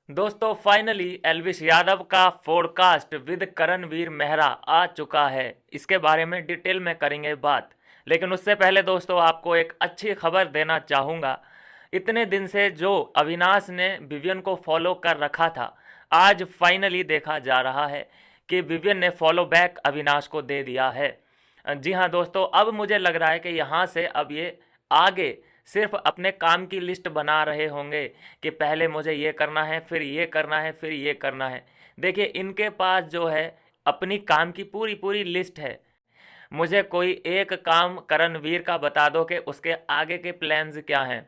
दोस्तों फाइनली एल्विश यादव का podcast with Karanvir Mehra आ चुका है। इसके बारे में डिटेल में करेंगे बात, लेकिन उससे पहले दोस्तों आपको एक अच्छी खबर देना चाहूँगा। इतने दिन से जो अविनाश ने विवियन को फॉलो कर रखा था, आज फाइनली देखा जा रहा है कि विवियन ने फॉलो बैक अविनाश को दे दिया है। जी हाँ दोस्तों, अब मुझे लग रहा है कि यहाँ से अब ये आगे सिर्फ अपने काम की लिस्ट बना रहे होंगे कि पहले मुझे ये करना है, फिर ये करना है, फिर ये करना है। देखिए इनके पास जो है अपनी काम की पूरी पूरी लिस्ट है। मुझे कोई एक काम करणवीर का बता दो कि उसके आगे के प्लान्स क्या हैं।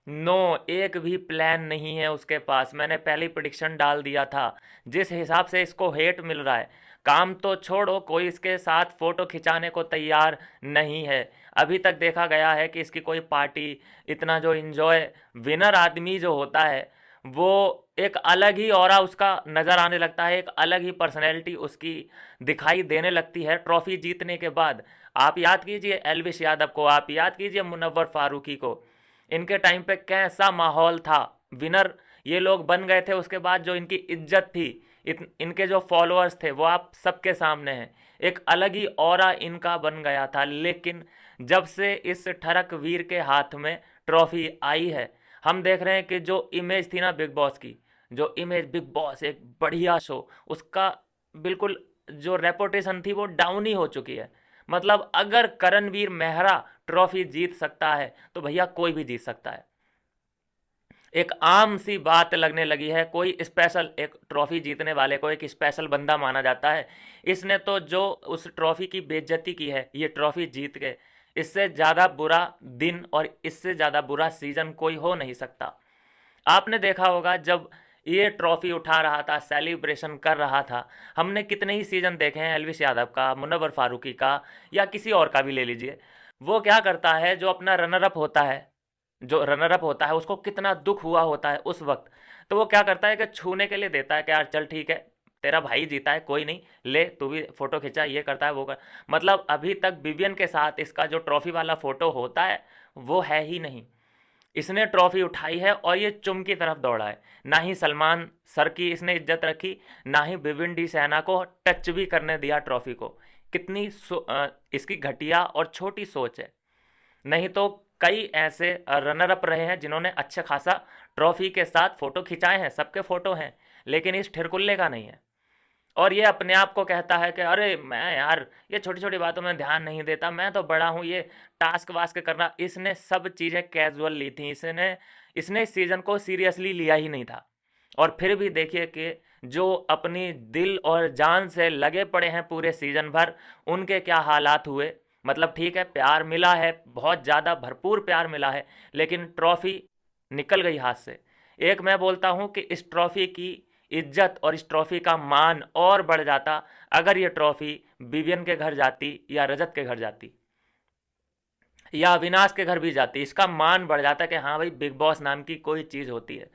नो, एक भी प्लान नहीं है उसके पास। मैंने पहले प्रिडिक्शन डाल दिया था। जिस हिसाब से इसको हेट मिल रहा है, काम तो छोड़ो, कोई इसके साथ फोटो खिंचाने को तैयार नहीं है। अभी तक देखा गया है कि इसकी कोई पार्टी, इतना जो इंजॉय विनर आदमी जो होता है, वो एक अलग ही ऑरा उसका नज़र आने लगता है, एक अलग ही पर्सनैलिटी उसकी दिखाई देने लगती है ट्रॉफी जीतने के बाद। आप याद कीजिए एल्विश यादव को, आप याद कीजिए मुनव्वर फारूकी को। इनके टाइम पे कैसा माहौल था। विनर ये लोग बन गए थे, उसके बाद जो इनकी इज्जत थी, इनके जो फॉलोअर्स थे वो आप सबके सामने हैं। एक अलग ही ऑरा इनका बन गया था। लेकिन जब से इस ठरक वीर के हाथ में ट्रॉफी आई है, हम देख रहे हैं कि जो इमेज थी ना बिग बॉस की, जो इमेज बिग बॉस एक बढ़िया शो, उसका बिल्कुल जो रेपुटेशन थी वो डाउन ही हो चुकी है। मतलब अगर करणवीर मेहरा ट्रॉफी जीत सकता है तो भैया कोई भी जीत सकता है। एक आम सी बात लगने लगी है। कोई स्पेशल, एक ट्रॉफी जीतने वाले को एक स्पेशल बंदा माना जाता है। इसने तो जो उस ट्रॉफी की बेइज्जती की है ये ट्रॉफी जीत के, इससे ज़्यादा बुरा दिन और इससे ज़्यादा बुरा सीजन कोई हो नहीं सकता। आपने देखा होगा जब ये ट्रॉफी उठा रहा था, सेलिब्रेशन कर रहा था, हमने कितने ही सीजन देखे हैं एल्विश यादव का, मुनव्वर फारूकी का, या किसी और का भी ले लीजिए। वो क्या करता है, जो अपना रनर अप होता है, जो रनर अप होता है उसको कितना दुख हुआ होता है उस वक्त, तो वो क्या करता है कि छूने के लिए देता है कि यार चल ठीक है, तेरा भाई जीता है, कोई नहीं, ले तू भी फोटो खिंचा, ये करता है वो कर। मतलब अभी तक विवियन के साथ इसका जो ट्रॉफी वाला फोटो होता है वो है ही नहीं। इसने ट्रॉफी उठाई है और ये चुम की तरफ दौड़ा है। ना ही सलमान सर की इसने इज्जत रखी, ना ही विविन डी सैना को टच भी करने दिया ट्रॉफी को। कितनी इसकी घटिया और छोटी सोच है। नहीं तो कई ऐसे रनर अप रहे हैं जिन्होंने अच्छा खासा ट्रॉफी के साथ फोटो खिंचाए हैं, सबके फोटो हैं, लेकिन इस ठिरकुल्ले का नहीं है। और ये अपने आप को कहता है कि अरे मैं यार ये छोटी छोटी बातों में ध्यान नहीं देता, मैं तो बड़ा हूँ, ये टास्क वास्क करना। इसने सब चीज़ें कैजुअल ली थी। इसने इसने इस सीज़न को सीरियसली लिया ही नहीं था। और फिर भी देखिए कि जो अपनी दिल और जान से लगे पड़े हैं पूरे सीज़न भर, उनके क्या हालात हुए। मतलब ठीक है, प्यार मिला है, बहुत ज़्यादा भरपूर प्यार मिला है, लेकिन ट्रॉफ़ी निकल गई हाथ से। एक मैं बोलता हूँ कि इस ट्रॉफ़ी की इज्जत और इस ट्रॉफ़ी का मान और बढ़ जाता अगर ये ट्रॉफ़ी विवियन के घर जाती, या रजत के घर जाती, या अविनाश के घर भी जाती। इसका मान बढ़ जाता कि हाँ भाई बिग बॉस नाम की कोई चीज़ होती है।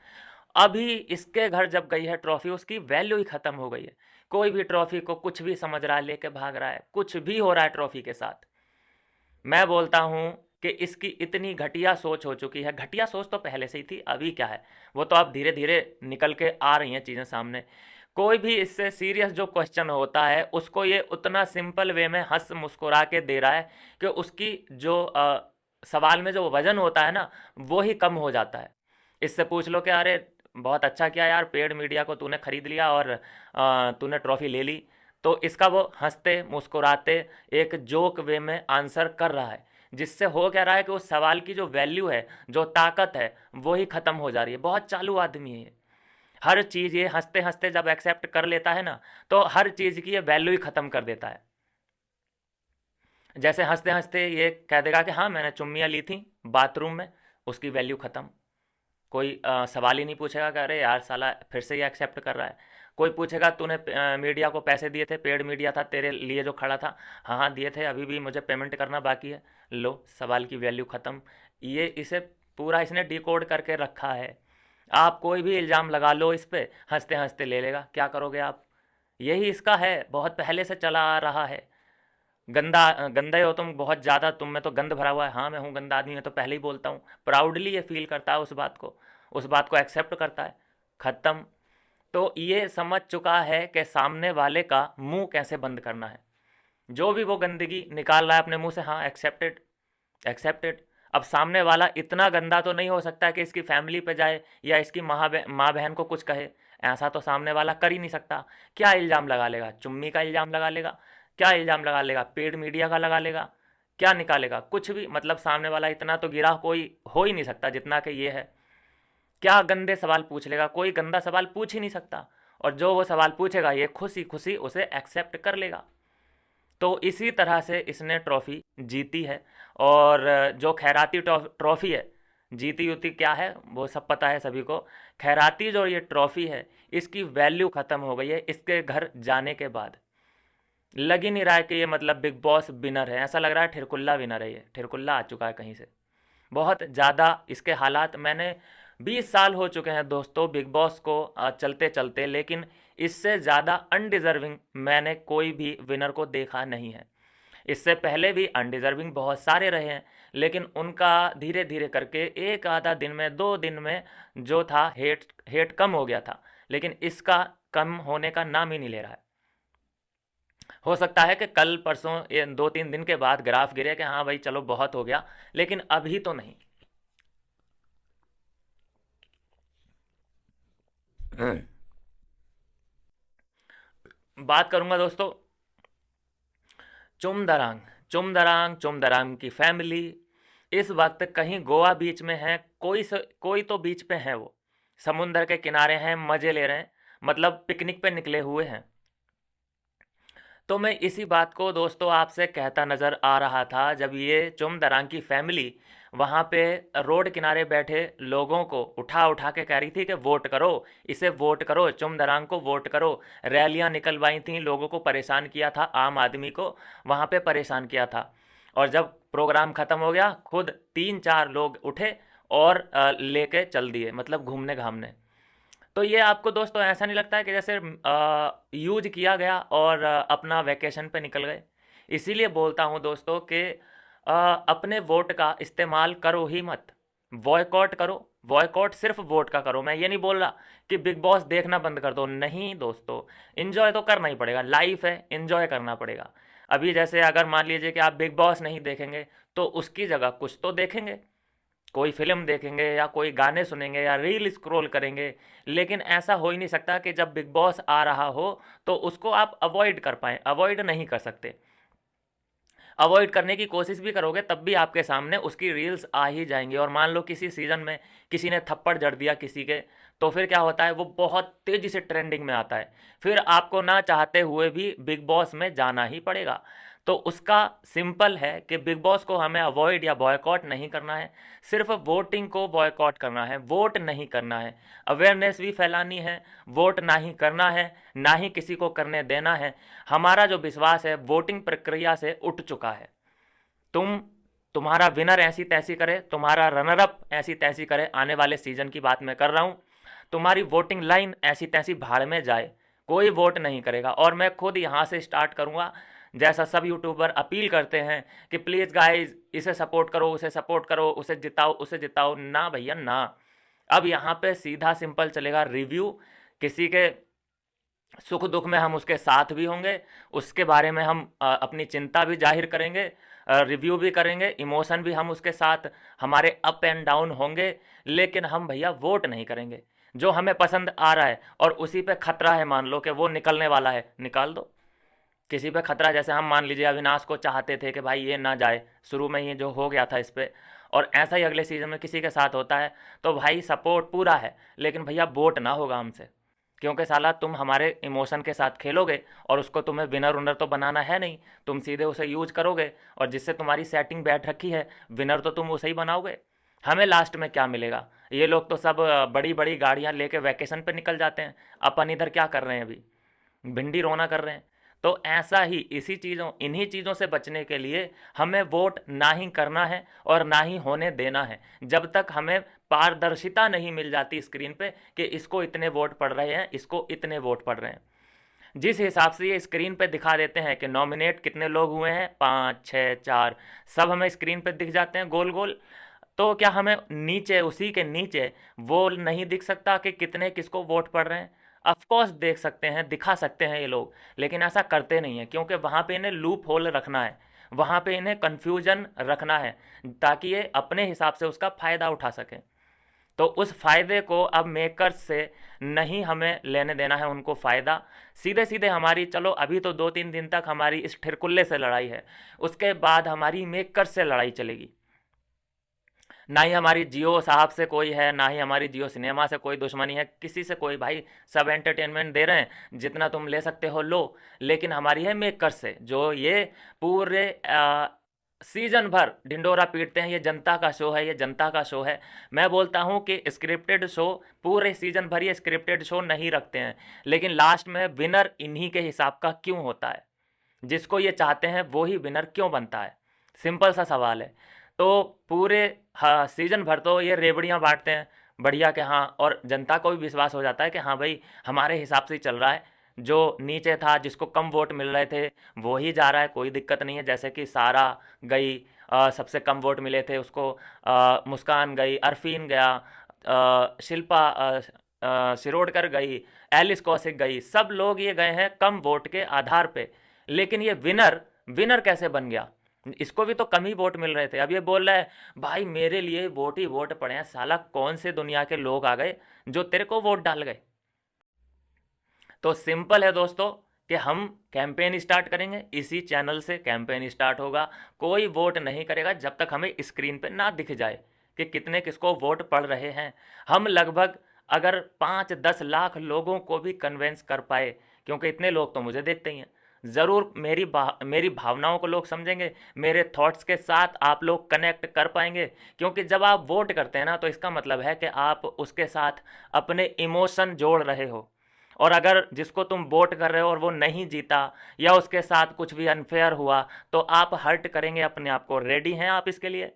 अभी इसके घर जब गई है ट्रॉफ़ी, उसकी वैल्यू ही ख़त्म हो गई है। कोई भी ट्रॉफ़ी को कुछ भी समझ रहा है, लेके भाग रहा है, कुछ भी हो रहा है ट्रॉफ़ी के साथ। मैं बोलता हूँ कि इसकी इतनी घटिया सोच हो चुकी है। घटिया सोच तो पहले से ही थी, अभी क्या है, वो तो अब धीरे धीरे निकल के आ रही हैं चीज़ें सामने। कोई भी इससे सीरियस जो क्वेश्चन होता है उसको ये उतना सिंपल वे में हंस मुस्कुरा के दे रहा है कि उसकी जो सवाल में जो वजन होता है ना, वो ही कम हो जाता है। इससे पूछ लो कि अरे बहुत अच्छा किया यार, पेड मीडिया को तूने खरीद लिया और तूने ट्रॉफी ले ली। तो इसका वो हंसते मुस्कुराते एक जोक वे में आंसर कर रहा है, जिससे हो क्या रहा है कि उस सवाल की जो वैल्यू है, जो ताकत है, वो ही ख़त्म हो जा रही है। बहुत चालू आदमी है ये। हर चीज़ ये हंसते हंसते जब एक्सेप्ट कर लेता है ना, तो हर चीज़ की ये वैल्यू ही ख़त्म कर देता है। जैसे हंसते हंसते ये कह देगा कि हाँ मैंने चुम्मियाँ ली थी बाथरूम में, उसकी वैल्यू ख़त्म। कोई सवाल ही नहीं पूछेगा कि अरे यार साला फिर से ये एक्सेप्ट कर रहा है। कोई पूछेगा तूने मीडिया को पैसे दिए थे, पेड मीडिया था तेरे लिए जो खड़ा था, हाँ हाँ दिए थे, अभी भी मुझे पेमेंट करना बाकी है। लो सवाल की वैल्यू ख़त्म। ये इसे पूरा इसने डिकोड करके रखा है। आप कोई भी इल्ज़ाम लगा लो इस पे, हंसते हंसते ले लेगा। क्या करोगे आप? यही इसका है, बहुत पहले से चला आ रहा है। गंदा गंदे हो तुम बहुत ज़्यादा, तुम में तो गंद भरा हुआ है। हाँ मैं हूँ गंदा आदमी, मैं तो पहले ही बोलता हूँ। प्राउडली ये फील करता है उस बात को, उस बात को एक्सेप्ट करता है। ख़त्म। तो ये समझ चुका है कि सामने वाले का मुंह कैसे बंद करना है। जो भी वो गंदगी निकाल रहा है अपने मुंह से, हाँ एक्सेप्टेड, एक्सेप्टेड। अब सामने वाला इतना गंदा तो नहीं हो सकता कि इसकी फैमिली पे जाए या इसकी माँ बहन को कुछ कहे। ऐसा तो सामने वाला कर ही नहीं सकता। क्या इल्ज़ाम लगा लेगा? चुम्मी का इल्ज़ाम लगा लेगा? क्या इल्ज़ाम लगा लेगा? पेड मीडिया का लगा लेगा? क्या निकालेगा? कुछ भी। मतलब सामने वाला इतना तो गिरा कोई हो ही नहीं सकता जितना कि ये है। क्या गंदे सवाल पूछ लेगा? कोई गंदा सवाल पूछ ही नहीं सकता। और जो वो सवाल पूछेगा ये खुशी खुशी उसे एक्सेप्ट कर लेगा। तो इसी तरह से इसने ट्रॉफी जीती है। और जो खैराती ट्रॉफी है, जीती उती क्या है वो सब पता है सभी को। खैराती जो ये ट्रॉफी है इसकी वैल्यू ख़त्म हो गई है इसके घर जाने के बाद। लग ही नहीं रहा है कि ये मतलब बिग बॉस विनर है, ऐसा लग रहा है ठिरकुल्ला विनर है। ये ठिरकुल्ला आ चुका है कहीं से। बहुत ज़्यादा इसके हालात, मैंने 20 साल हो चुके हैं दोस्तों बिग बॉस को चलते चलते, लेकिन इससे ज़्यादा अनडिज़र्विंग मैंने कोई भी विनर को देखा नहीं है। इससे पहले भी अनडिज़र्विंग बहुत सारे रहे हैं, लेकिन उनका धीरे धीरे करके एक आधा दिन में 2 दिन में जो था हेट हेट कम हो गया था, लेकिन इसका कम होने का नाम ही नहीं ले रहा है। हो सकता है कि कल परसों 2-3 दिन के बाद ग्राफ गिरे कि हाँ भाई चलो बहुत हो गया, लेकिन अभी तो नहीं। बात करूंगा दोस्तों चुमदरांग, चुमदरांग, चुमदरांग की फैमिली इस वक्त कहीं गोवा बीच में है। कोई तो बीच पे है, वो समुंदर के किनारे हैं, मज़े ले रहे हैं, मतलब पिकनिक पे निकले हुए हैं। तो मैं इसी बात को दोस्तों आपसे कहता नज़र आ रहा था जब ये चुमदरांग की फैमिली वहाँ पे रोड किनारे बैठे लोगों को उठा उठा के कह रही थी कि वोट करो, इसे वोट करो, चुमदरांग को वोट करो। रैलियाँ निकलवाई थी, लोगों को परेशान किया था, आम आदमी को वहाँ पे परेशान किया था। और जब प्रोग्राम ख़त्म हो गया खुद 3-4 लोग उठे और लेके चल दिए, मतलब घूमने घामने। तो ये आपको दोस्तों ऐसा नहीं लगता है कि जैसे यूज किया गया और अपना वैकेशन पे निकल गए? इसीलिए बोलता हूँ दोस्तों कि अपने वोट का इस्तेमाल करो ही मत, बॉयकॉट करो। बॉयकॉट सिर्फ वोट का करो। मैं ये नहीं बोल रहा कि बिग बॉस देखना बंद कर दो, नहीं दोस्तों, इन्जॉय तो करना ही पड़ेगा, लाइफ है, इन्जॉय करना पड़ेगा। अभी जैसे अगर मान लीजिए कि आप बिग बॉस नहीं देखेंगे तो उसकी जगह कुछ तो देखेंगे, कोई फिल्म देखेंगे या कोई गाने सुनेंगे या रील स्क्रॉल करेंगे। लेकिन ऐसा हो ही नहीं सकता कि जब बिग बॉस आ रहा हो तो उसको आप अवॉइड कर पाएँ, अवॉइड नहीं कर सकते। अवॉइड करने की कोशिश भी करोगे तब भी आपके सामने उसकी रील्स आ ही जाएंगी। और मान लो किसी सीज़न में किसी ने थप्पड़ जड़ दिया किसी के, तो फिर क्या होता है, वो बहुत तेज़ी से ट्रेंडिंग में आता है, फिर आपको ना चाहते हुए भी बिग बॉस में जाना ही पड़ेगा। तो उसका सिंपल है कि बिग बॉस को हमें अवॉइड या बॉयकॉट नहीं करना है, सिर्फ वोटिंग को बॉयकॉट करना है, वोट नहीं करना है। अवेयरनेस भी फैलानी है, वोट ना ही करना है, ना ही किसी को करने देना है। हमारा जो विश्वास है वोटिंग प्रक्रिया से उठ चुका है। तुम्हारा विनर ऐसी तैसी करे, तुम्हारा रनर अप ऐसी तैसी करे, आने वाले सीजन की बात मैं कर रहा हूँ। तुम्हारी वोटिंग लाइन ऐसी तैसी भाड़ में जाए, कोई वोट नहीं करेगा। और मैं खुद यहाँ से स्टार्ट करूँगा, जैसा सब यूट्यूबर अपील करते हैं कि प्लीज़ गाइज इसे सपोर्ट करो, उसे सपोर्ट करो, उसे जिताओ, उसे जिताओ। ना भैया ना, अब यहाँ पे सीधा सिंपल चलेगा रिव्यू। किसी के सुख दुख में हम उसके साथ भी होंगे, उसके बारे में हम अपनी चिंता भी जाहिर करेंगे, रिव्यू भी करेंगे, इमोशन भी हम उसके साथ, हमारे अप एंड डाउन होंगे। लेकिन हम भैया वोट नहीं करेंगे। जो हमें पसंद आ रहा है और उसी पे खतरा है, मान लो कि वो निकलने वाला है, निकाल दो। किसी पे खतरा, जैसे हम मान लीजिए अविनाश को चाहते थे कि भाई ये ना जाए, शुरू में ये जो हो गया था इस पे, और ऐसा ही अगले सीजन में किसी के साथ होता है, तो भाई सपोर्ट पूरा है, लेकिन भैया वोट ना होगा हमसे। क्योंकि साला तुम हमारे इमोशन के साथ खेलोगे और उसको तुम्हें विनर उनर तो बनाना है नहीं, तुम सीधे उसे यूज करोगे और जिससे तुम्हारी सेटिंग बैठ रखी है विनर तो तुम उसे ही बनाओगे। हमें लास्ट में क्या मिलेगा? ये लोग तो सब बड़ी बड़ी गाड़ियाँ लेके वैकेशन पे निकल जाते हैं, अपन इधर क्या कर रहे हैं अभी, भिंडी रोना कर रहे हैं। तो ऐसा ही इन्हीं चीज़ों से बचने के लिए हमें वोट ना ही करना है और ना ही होने देना है, जब तक हमें पारदर्शिता नहीं मिल जाती स्क्रीन पे कि इसको इतने वोट पड़ रहे हैं, इसको इतने वोट पड़ रहे हैं। जिस हिसाब से ये स्क्रीन पे दिखा देते हैं कि नॉमिनेट कितने लोग हुए हैं, 5, 6, 4, सब हमें स्क्रीन पे दिख जाते हैं गोल गोल। तो क्या हमें नीचे, उसी के नीचे वो नहीं दिख सकता कि कितने किसको वोट पड़ रहे हैं? ऑफ कोर्स देख सकते हैं, दिखा सकते हैं ये लोग, लेकिन ऐसा करते नहीं हैं क्योंकि वहाँ पे इन्हें लूप होल रखना है, वहाँ पे इन्हें कन्फ्यूजन रखना है ताकि ये अपने हिसाब से उसका फ़ायदा उठा सकें। तो उस फ़ायदे को अब मेकर्स से नहीं हमें लेने देना है उनको फ़ायदा। सीधे सीधे हमारी, चलो अभी तो 2-3 दिन तक हमारी इस ठिरकुल्ले से लड़ाई है, उसके बाद हमारी मेकर्स से लड़ाई चलेगी। ना ही हमारी जियो साहब से कोई है, ना ही हमारी जियो सिनेमा से कोई दुश्मनी है, किसी से कोई, भाई सब एंटरटेनमेंट दे रहे हैं, जितना तुम ले सकते हो लो। लेकिन हमारी है मेकर्स से, जो ये पूरे सीजन भर ढिंडोरा पीटते हैं, ये जनता का शो है, ये जनता का शो है। मैं बोलता हूँ कि स्क्रिप्टेड शो पूरे सीजन भर ये स्क्रिप्टेड शो नहीं रखते हैं, लेकिन लास्ट में विनर इन्हीं के हिसाब का क्यों होता है? जिसको ये चाहते हैं वो ही विनर क्यों बनता है? सिंपल सा सवाल है। तो पूरे, हाँ, सीजन भर तो ये रेवड़ियाँ बांटते हैं बढ़िया के, हाँ, और जनता को भी विश्वास हो जाता है कि हाँ भाई हमारे हिसाब से ही चल रहा है, जो नीचे था जिसको कम वोट मिल रहे थे वो ही जा रहा है, कोई दिक्कत नहीं है। जैसे कि सारा गई, सबसे कम वोट मिले थे उसको, मुस्कान गई, अरफीन गया, शिल्पा शिरोडकर गई, एलिस कौशिक गई, सब लोग ये गए हैं कम वोट के आधार पे। लेकिन ये विनर विनर कैसे बन गया? इसको भी तो कम ही वोट मिल रहे थे। अब ये बोल रहा है भाई मेरे लिए वोट ही वोट पड़े हैं, साला कौन से दुनिया के लोग आ गए जो तेरे को वोट डाल गए? तो सिंपल है दोस्तों कि हम कैंपेन स्टार्ट करेंगे, इसी चैनल से कैंपेन स्टार्ट होगा। कोई वोट नहीं करेगा जब तक हमें स्क्रीन पे ना दिख जाए कि कितने किसको वोट पड़ रहे हैं। हम लगभग अगर 5-10 लाख लोगों को भी कन्वेंस कर पाए, क्योंकि इतने लोग तो मुझे देखते ही हैं, ज़रूर मेरी भावनाओं को लोग समझेंगे, मेरे थॉट्स के साथ आप लोग कनेक्ट कर पाएंगे। क्योंकि जब आप वोट करते हैं ना, तो इसका मतलब है कि आप उसके साथ अपने इमोशन जोड़ रहे हो। और अगर जिसको तुम वोट कर रहे हो और वो नहीं जीता, या उसके साथ कुछ भी अनफेयर हुआ, तो आप हर्ट करेंगे अपने आप को। रेडी हैं आप इसके लिए?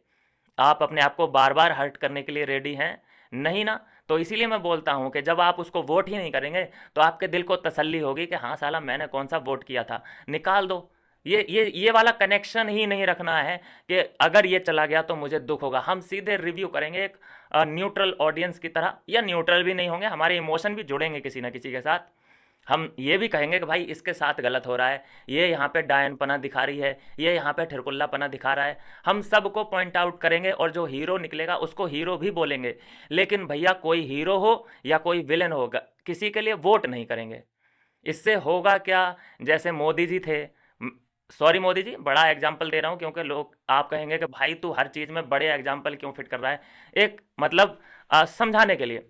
आप अपने आप को बार बार हर्ट करने के लिए रेडी हैं? नहीं ना। तो इसीलिए मैं बोलता हूँ कि जब आप उसको वोट ही नहीं करेंगे तो आपके दिल को तसल्ली होगी कि हाँ साला मैंने कौन सा वोट किया था, निकाल दो। ये वाला कनेक्शन ही नहीं रखना है कि अगर ये चला गया तो मुझे दुख होगा। हम सीधे रिव्यू करेंगे एक न्यूट्रल ऑडियंस की तरह, या न्यूट्रल भी नहीं होंगे, हमारे इमोशन भी जुड़ेंगे किसी ना किसी के साथ। हम ये भी कहेंगे कि भाई इसके साथ गलत हो रहा है, ये यहाँ पे डायनपना दिखा रही है, ये यहाँ पे ठिरकुल्लापना दिखा रहा है। हम सबको पॉइंट आउट करेंगे और जो हीरो निकलेगा उसको हीरो भी बोलेंगे। लेकिन भैया कोई हीरो हो या कोई विलन होगा, किसी के लिए वोट नहीं करेंगे। इससे होगा क्या? जैसे मोदी जी थे, सॉरी मोदी जी, बड़ा एग्जाम्पल दे रहा हूँ क्योंकि लोग, आप कहेंगे कि भाई तू हर चीज़ में बड़े एग्जाम्पल क्यों फिट कर रहा है। एक मतलब समझाने के लिए।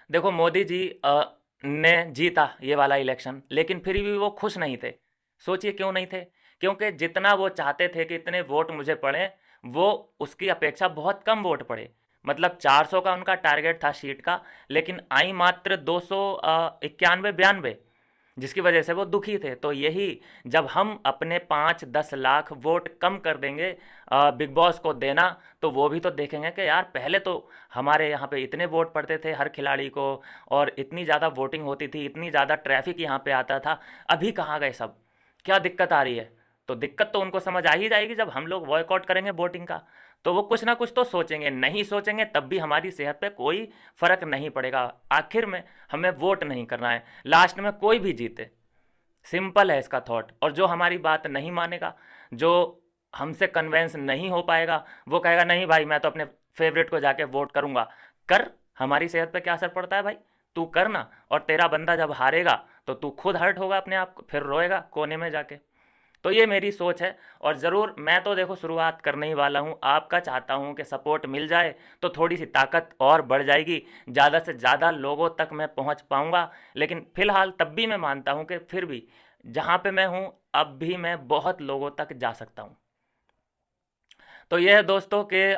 देखो मोदी जी ने जीता ये वाला इलेक्शन, लेकिन फिर भी वो खुश नहीं थे। सोचिए क्यों नहीं थे? क्योंकि जितना वो चाहते थे कि इतने वोट मुझे पड़े, वो उसकी अपेक्षा बहुत कम वोट पड़े। मतलब 400 का उनका टारगेट था सीट का, लेकिन आई मात्र 291-92, जिसकी वजह से वो दुखी थे। तो यही, जब हम अपने 5-10 लाख वोट कम कर देंगे बिग बॉस को देना, तो वो भी तो देखेंगे कि यार पहले तो हमारे यहाँ पे इतने वोट पड़ते थे हर खिलाड़ी को, और इतनी ज़्यादा वोटिंग होती थी, इतनी ज़्यादा ट्रैफिक यहाँ पे आता था, अभी कहाँ गए सब? क्या दिक्कत आ रही है? तो दिक्कत तो उनको समझ आ ही जाएगी जब हम लोग बॉयकॉट करेंगे वोटिंग का। तो वो कुछ ना कुछ तो सोचेंगे, नहीं सोचेंगे तब भी हमारी सेहत पे कोई फ़र्क नहीं पड़ेगा। आखिर में हमें वोट नहीं करना है, लास्ट में कोई भी जीते। सिंपल है इसका थॉट। और जो हमारी बात नहीं मानेगा, जो हमसे कन्वेंस नहीं हो पाएगा, वो कहेगा नहीं भाई मैं तो अपने फेवरेट को जाके वोट करूंगा। कर, हमारी सेहत पे क्या असर पड़ता है भाई? तू करना, और तेरा बंदा जब हारेगा तो तू खुद हर्ट होगा अपने आप को, फिर रोएगा कोने में जाके। तो ये मेरी सोच है। और ज़रूर मैं तो देखो शुरुआत करने ही वाला हूँ, आपका चाहता हूँ कि सपोर्ट मिल जाए तो थोड़ी सी ताकत और बढ़ जाएगी, ज़्यादा से ज़्यादा लोगों तक मैं पहुँच पाऊँगा। लेकिन फ़िलहाल तब भी मैं मानता हूँ कि फिर भी जहाँ पे मैं हूँ अब भी मैं बहुत लोगों तक जा सकता हूँ। तो यह है दोस्तों के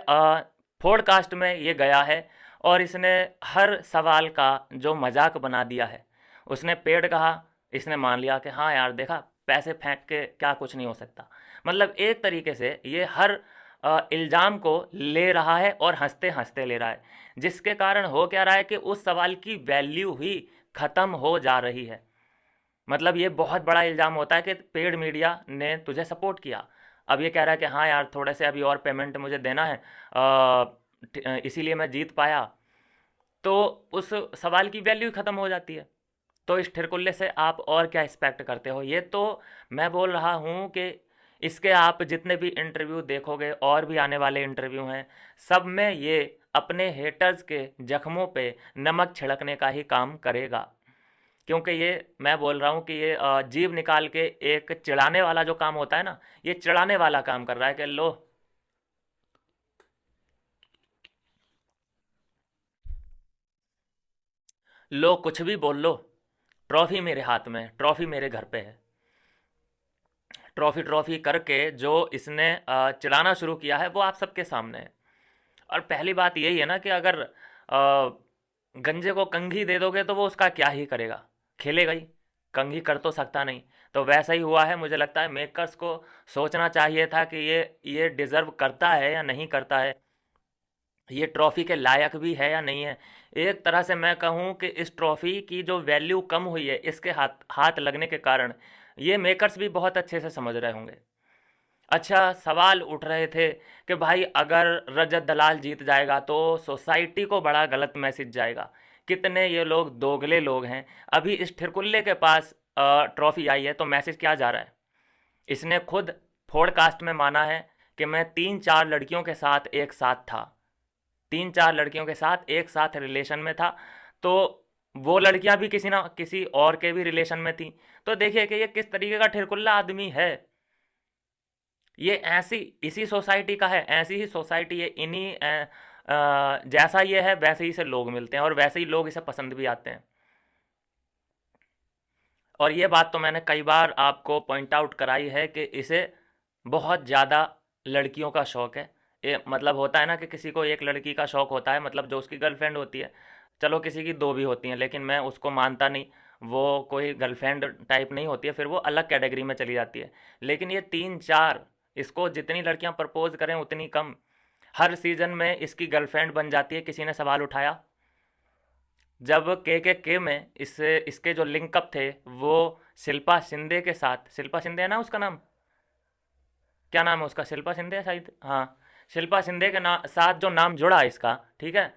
पॉडकास्ट में ये गया है, और इसने हर सवाल का जो मजाक बना दिया है। उसने पेड़ कहा, इसने मान लिया कि हाँ यार देखा, पैसे फेंक के क्या कुछ नहीं हो सकता। मतलब एक तरीके से ये हर इल्ज़ाम को ले रहा है और हंसते हंसते ले रहा है, जिसके कारण हो क्या रहा है कि उस सवाल की वैल्यू ही ख़त्म हो जा रही है। मतलब ये बहुत बड़ा इल्ज़ाम होता है कि पेड मीडिया ने तुझे सपोर्ट किया, अब ये कह रहा है कि हाँ यार थोड़े से अभी और पेमेंट मुझे देना है, इसीलिए मैं जीत पाया। तो उस सवाल की वैल्यू ख़त्म हो जाती है। तो इस ठिरकुल्ले से आप और क्या एक्सपेक्ट करते हो? ये तो मैं बोल रहा हूँ कि इसके आप जितने भी इंटरव्यू देखोगे और भी आने वाले इंटरव्यू हैं, सब में ये अपने हेटर्स के जख्मों पे नमक छिड़कने का ही काम करेगा। क्योंकि ये मैं बोल रहा हूँ कि ये जीभ निकाल के एक चिढ़ाने वाला जो काम होता है ना, ये चिढ़ाने वाला काम कर रहा है कि लो कुछ भी बोल लो, ट्रॉफी मेरे हाथ में है, ट्रॉफी मेरे घर पे है। ट्रॉफी ट्रॉफी करके जो इसने चिढ़ाना शुरू किया है वो आप सबके सामने है। और पहली बात यही है ना कि अगर गंजे को कंघी दे दोगे तो वो उसका क्या ही करेगा, खेलेगा ही, कंघी कर तो सकता नहीं। तो वैसा ही हुआ है, मुझे लगता है मेकर्स को सोचना चाहिए था कि ये डिज़र्व करता है या नहीं करता है, ये ट्रॉफ़ी के लायक भी है या नहीं है। एक तरह से मैं कहूँ कि इस ट्रॉफ़ी की जो वैल्यू कम हुई है इसके हाथ हाथ लगने के कारण, ये मेकर्स भी बहुत अच्छे से समझ रहे होंगे। अच्छा, सवाल उठ रहे थे कि भाई अगर रजत दलाल जीत जाएगा तो सोसाइटी को बड़ा गलत मैसेज जाएगा। कितने ये लोग दोगले लोग हैं। अभी इस ठिरकुल्ले के पास ट्रॉफी आई है तो मैसेज क्या जा रहा है? इसने खुद पॉडकास्ट में माना है कि मैं 3-4 लड़कियों के साथ एक साथ था, 3-4 लड़कियों के साथ एक साथ रिलेशन में था। तो वो लड़कियां भी किसी ना किसी और के भी रिलेशन में थी। तो देखिए कि ये किस तरीके का ठिरकुल्ला आदमी है। ये ऐसी इसी सोसाइटी का है, ऐसी ही सोसाइटी है, इन्हीं जैसा ये है वैसे ही से लोग मिलते हैं और वैसे ही लोग इसे पसंद भी आते हैं। और ये बात तो मैंने कई बार आपको पॉइंट आउट कराई है कि इसे बहुत ज़्यादा लड़कियों का शौक़ है। ये मतलब होता है ना कि किसी को एक लड़की का शौक़ होता है, मतलब जो उसकी गर्लफ्रेंड होती है। चलो किसी की दो भी होती हैं, लेकिन मैं उसको मानता नहीं, वो कोई गर्लफ्रेंड टाइप नहीं होती है, फिर वो अलग कैटेगरी में चली जाती है। लेकिन ये 3-4, इसको जितनी लड़कियां प्रपोज करें उतनी कम। हर सीज़न में इसकी गर्लफ्रेंड बन जाती है। किसी ने सवाल उठाया, जब के में इससे इसके जो लिंकअप थे वो शिल्पा शिंदे के साथ, शिल्पा शिंदे है ना उसका नाम, क्या नाम है उसका, शिल्पा शिंदे है शायद, हाँ, शिल्पा शिंदे के साथ जो नाम जुड़ा इसका, ठीक है,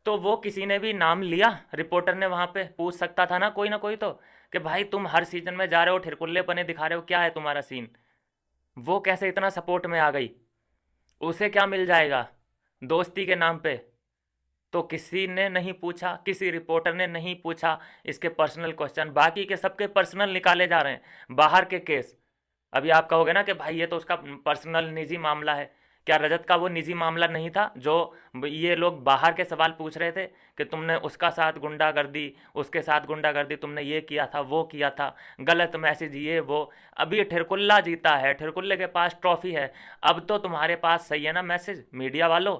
तो वो किसी ने भी नाम लिया, रिपोर्टर ने वहाँ पे पूछ सकता था ना कोई तो, कि भाई तुम हर सीजन में जा रहे हो, ठिरकुल्ले पने दिखा रहे हो, क्या है तुम्हारा सीन? वो कैसे इतना सपोर्ट में आ गई? उसे क्या मिल जाएगा दोस्ती के नाम पे? तो किसी ने नहीं पूछा, किसी रिपोर्टर ने नहीं पूछा इसके पर्सनल क्वेश्चन। बाकी के सबके पर्सनल निकाले जा रहे हैं, बाहर के केस। अभी आप कहोगे ना कि भाई ये तो उसका पर्सनल निजी मामला है। क्या रजत का वो निजी मामला नहीं था जो ये लोग बाहर के सवाल पूछ रहे थे कि तुमने उसका साथ गुंडागर्दी, उसके साथ गुंडागर्दी, तुमने ये किया था, वो किया था, गलत मैसेज, ये वो। अभी ये ठिरकुल्ला जीता है, ठिरकुल्ले के पास ट्रॉफी है, अब तो तुम्हारे पास सही है ना मैसेज, मीडिया वालों।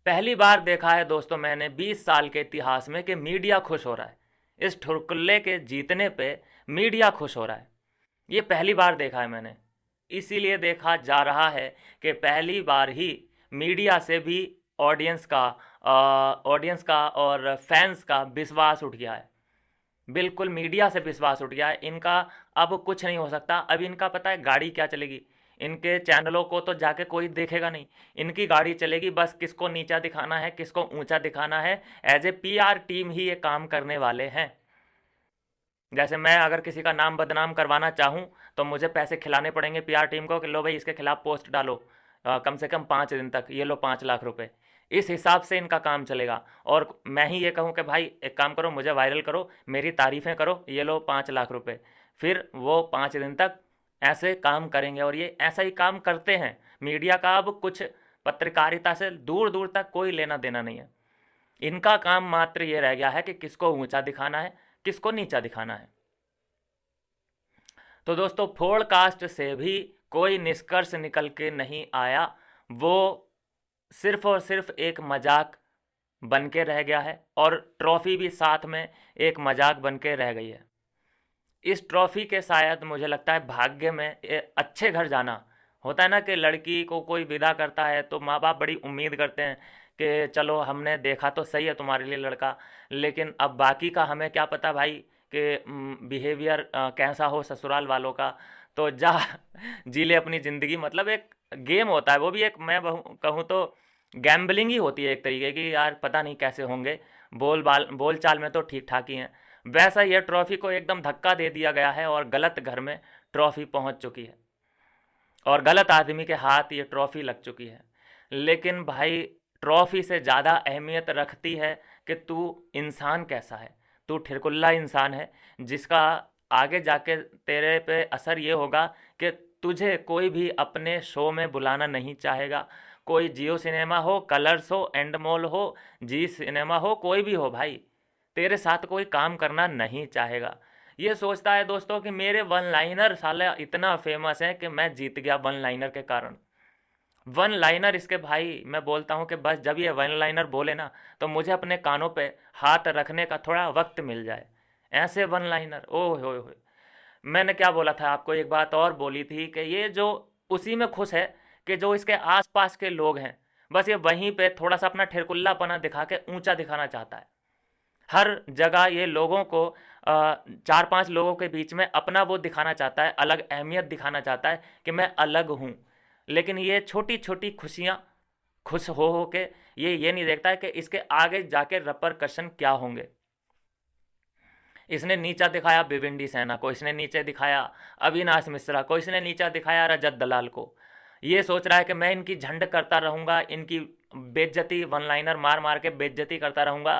पहली बार देखा है दोस्तों मैंने 20 साल के इतिहास में कि मीडिया खुश हो रहा है। इस ठुरकुल्ले के जीतने पे मीडिया खुश हो रहा है, ये पहली बार देखा है मैंने। इसीलिए देखा जा रहा है कि पहली बार ही मीडिया से भी ऑडियंस का और फैंस का विश्वास उठ गया है। बिल्कुल मीडिया से विश्वास उठ गया है इनका। अब कुछ नहीं हो सकता। अब इनका पता है गाड़ी क्या चलेगी, इनके चैनलों को तो जाके कोई देखेगा नहीं। इनकी गाड़ी चलेगी बस किसको नीचा दिखाना है, किसको ऊंचा दिखाना है। एज ए पीआर टीम ही ये काम करने वाले हैं। जैसे मैं अगर किसी का नाम बदनाम करवाना चाहूँ तो मुझे पैसे खिलाने पड़ेंगे पीआर टीम को कि लो भाई इसके खिलाफ पोस्ट डालो, कम से कम 5 दिन तक, ये लो 5 लाख रुपए। इस हिसाब से इनका काम चलेगा। और मैं ही ये कहूँ कि भाई एक काम करो, मुझे वायरल करो, मेरी तारीफ़ें करो, ये लो 5 लाख रुपए, फिर वो 5 दिन तक ऐसे काम करेंगे। और ये ऐसा ही काम करते हैं। मीडिया का अब कुछ पत्रकारिता से दूर दूर तक कोई लेना देना नहीं है। इनका काम मात्र ये रह गया है कि किसको ऊंचा दिखाना है, किसको नीचा दिखाना है। तो दोस्तों पॉडकास्ट से भी कोई निष्कर्ष निकल के नहीं आया, वो सिर्फ और सिर्फ एक मजाक बन के रह गया है। और ट्रॉफी भी साथ में एक मजाक बन के रह गई है। इस ट्रॉफी के शायद मुझे लगता है भाग्य में अच्छे घर जाना होता है ना, कि लड़की को कोई विदा करता है तो माँ बाप बड़ी उम्मीद करते हैं कि चलो हमने देखा तो सही है तुम्हारे लिए लड़का, लेकिन अब बाकी का हमें क्या पता भाई कि बिहेवियर कैसा हो ससुराल वालों का। तो जा जी ले अपनी ज़िंदगी, मतलब एक गेम होता है, वो भी एक मैं कहूँ तो गैम्बलिंग ही होती है एक तरीके की, यार पता नहीं कैसे होंगे, बोल चाल में तो ठीक ठाक ही हैं। वैसा ये ट्रॉफी को एकदम धक्का दे दिया गया है और गलत घर में ट्रॉफी पहुंच चुकी है और गलत आदमी के हाथ ये ट्रॉफी लग चुकी है। लेकिन भाई, ट्रॉफी से ज़्यादा अहमियत रखती है कि तू इंसान कैसा है। तू ठिरकुल्ला इंसान है जिसका आगे जाके तेरे पे असर ये होगा कि तुझे कोई भी अपने शो में बुलाना नहीं चाहेगा। कोई जियो सिनेमा हो, कलर्स हो, एंड मॉल हो, जी सिनेमा हो, कोई भी हो भाई, तेरे साथ कोई काम करना नहीं चाहेगा। ये सोचता है दोस्तों कि मेरे वन लाइनर साला इतना फेमस है कि मैं जीत गया वन लाइनर के कारण। वन लाइनर इसके भाई, मैं बोलता हूँ कि बस जब ये वन लाइनर बोले ना तो मुझे अपने कानों पे हाथ रखने का थोड़ा वक्त मिल जाए। ऐसे वन लाइनर, ओह हो। मैंने क्या बोला था आपको, एक बात और बोली थी कि ये जो उसी में खुश है कि जो इसके आसपास के लोग हैं, बस ये वहीं पे थोड़ा सा अपना ठेरकुल्लापना दिखा के ऊंचा दिखाना चाहता है। हर जगह ये लोगों को चार पांच लोगों के बीच में अपना वो दिखाना चाहता है, अलग अहमियत दिखाना चाहता है कि मैं अलग हूँ। लेकिन ये छोटी छोटी खुशियाँ खुश हो के ये नहीं देखता है कि इसके आगे जाके रिपरकशन क्या होंगे। इसने नीचा दिखाया भिवंडी सेना को, इसने नीचे दिखाया अविनाश मिश्रा को, इसने नीचा दिखाया रजत दलाल को। ये सोच रहा है कि मैं इनकी झंड करता रहूँगा, इनकी बेइज्जती वन लाइनर मार मार के बेइज्जती करता रहूँगा,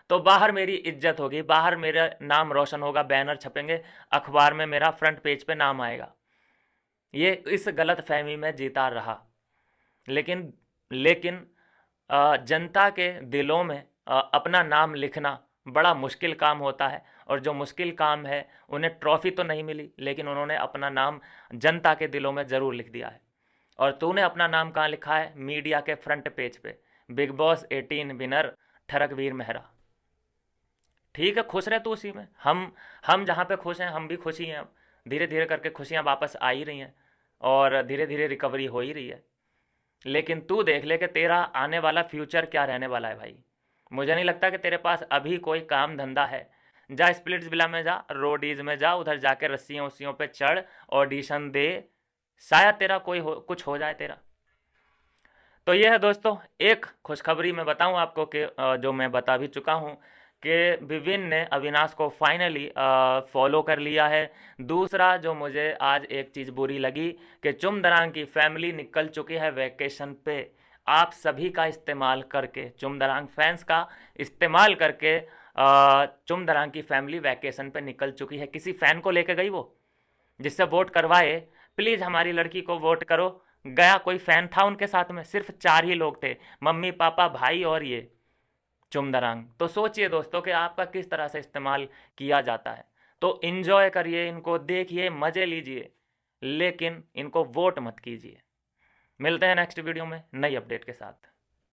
तो बाहर मेरी इज्जत होगी, बाहर मेरा नाम रोशन होगा, बैनर छपेंगे, अखबार में मेरा फ्रंट पेज पे नाम आएगा। ये इस गलत फहमी में जीता रहा। लेकिन लेकिन जनता के दिलों में अपना नाम लिखना बड़ा मुश्किल काम होता है, और जो मुश्किल काम है, उन्हें ट्रॉफी तो नहीं मिली लेकिन उन्होंने अपना नाम जनता के दिलों में ज़रूर लिख दिया है। और तूने अपना नाम कहाँ लिखा है? मीडिया के फ्रंट पेज पे, बिग बॉस 18 विनर ठरकवीर मेहरा। ठीक है, खुश रहे तू उसी में। हम जहाँ पे खुश हैं, हम भी खुशी हैं। अब धीरे धीरे करके खुशियाँ वापस आ ही रही हैं और धीरे धीरे रिकवरी हो ही रही है। लेकिन तू देख ले कि तेरा आने वाला फ्यूचर क्या रहने वाला है भाई। मुझे नहीं लगता कि तेरे पास अभी कोई काम धंधा है। जा स्प्लिट्स विला में जा, रोडीज में जा, उधर जाके रस्सियों उस्सियों पे चढ़, ऑडिशन दे, शायद तेरा कुछ हो जाए तेरा। तो ये है दोस्तों, एक खुशखबरी मैं बताऊं आपको कि जो मैं बता भी चुका हूं कि विविन ने अविनाश को फाइनली फॉलो कर लिया है। दूसरा जो मुझे आज एक चीज़ बुरी लगी कि चुमदरांग की फैमिली निकल चुकी है वैकेशन पे। आप सभी का इस्तेमाल करके, चुमदरांग फैंस का इस्तेमाल करके चुमदरांग की फैमिली वैकेशन पे निकल चुकी है। किसी फ़ैन को लेके गई वो, जिससे वोट करवाए, प्लीज़ हमारी लड़की को वोट करो। गया कोई फ़ैन था उनके साथ में? सिर्फ 4 ही लोग थे, मम्मी पापा भाई और ये चुमदरांग। तो सोचिए दोस्तों कि आपका किस तरह से इस्तेमाल किया जाता है। तो इन्जॉय करिए, इनको देखिए, मज़े लीजिए, लेकिन इनको वोट मत कीजिए। मिलते हैं नेक्स्ट वीडियो में नई अपडेट के साथ।